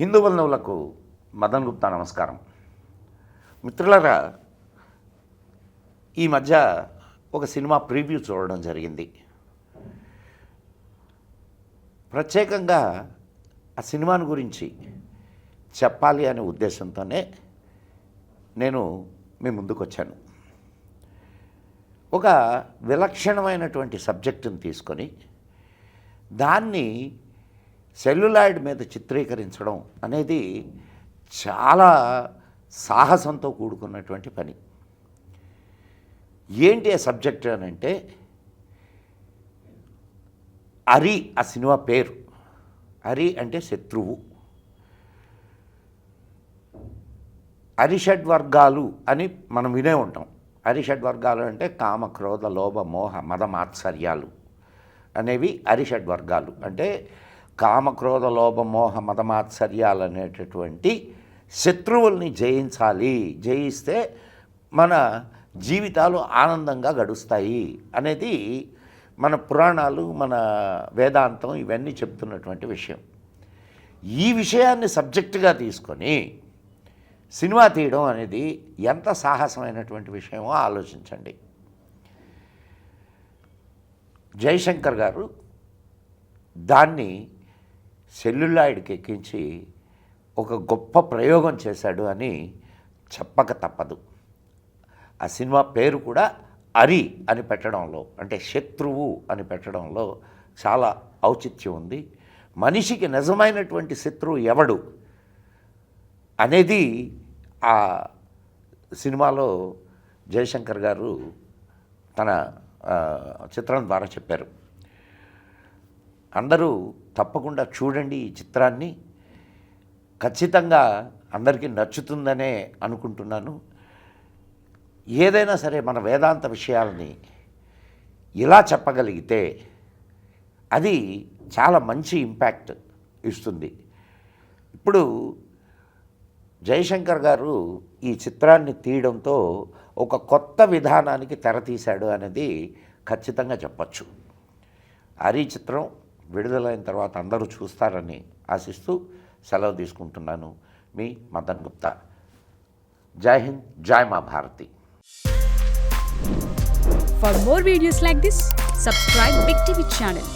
హిందూ బంధువులకు మదన్ గుప్తా నమస్కారం. మిత్రులారా, ఈ మధ్య ఒక సినిమా ప్రీవ్యూ చూడడం జరిగింది. ప్రత్యేకంగా ఆ సినిమాను గురించి చెప్పాలి అనే ఉద్దేశంతోనే నేను మీ ముందుకు వచ్చాను. ఒక విలక్షణమైనటువంటి సబ్జెక్టును తీసుకొని దాన్ని సెల్యులాయిడ్ మీద చిత్రీకరించడం అనేది చాలా సాహసంతో కూడుకున్నటువంటి పని. ఏంటి ఆ సబ్జెక్ట్ అని అంటే, అరి ఆ సినిమా పేరు. అరి అంటే శత్రువు. అరిషడ్వర్గాలు అని మనం వినే ఉంటాం. అరిషడ్వర్గాలు అంటే కామ, క్రోధ, లోభ, మోహ, మద, మాత్సర్యాలు అనేవి అరిషడ్వర్గాలు. అంటే కామ, క్రోధ, లోభ, మోహ, మద, మాత్సర్యాలు అనేటటువంటి శత్రువుల్ని జయించాలి. జయిస్తే మన జీవితాలు ఆనందంగా గడుస్తాయి అనేది మన పురాణాలు, మన వేదాంతం ఇవన్నీ చెప్తున్నటువంటి విషయం. ఈ విషయాన్ని సబ్జెక్టుగా తీసుకొని సినిమా తీయడం అనేది ఎంత సాహసమైనటువంటి విషయమో ఆలోచించండి. జయశంకర్ గారు దాన్ని సెల్యులాయిడ్కి ఎక్కించి ఒక గొప్ప ప్రయోగం చేశాడు అని చెప్పక తప్పదు. ఆ సినిమా పేరు కూడా అరి అని పెట్టడంలో, అంటే శత్రువు అని పెట్టడంలో చాలా ఔచిత్యం ఉంది. మనిషికి నిజమైనటువంటి శత్రువు ఎవడు అనేది ఆ సినిమాలో జయశంకర్ గారు తన చిత్రం ద్వారా చెప్పారు. అందరూ తప్పకుండా చూడండి ఈ చిత్రాన్ని. ఖచ్చితంగా అందరికీ నచ్చుతుందనే అనుకుంటున్నాను. ఏదైనా సరే మన వేదాంత విషయాలని ఇలా చెప్పగలిగితే అది చాలా మంచి ఇంపాక్ట్ ఇస్తుంది. ఇప్పుడు జయశంకర్ గారు ఈ చిత్రాన్ని తీయడంతో ఒక కొత్త విధానానికి తెరతీశాడు అనేది ఖచ్చితంగా చెప్పచ్చు. హరి చిత్రం విడుదలైన తర్వాత అందరూ చూస్తారని ఆశిస్తూ సెలవు తీసుకుంటున్నాను. మీ మదన్ గుప్తా. జై హింద్, జై మా Bharati. For more videos like this, subscribe Big TV channel.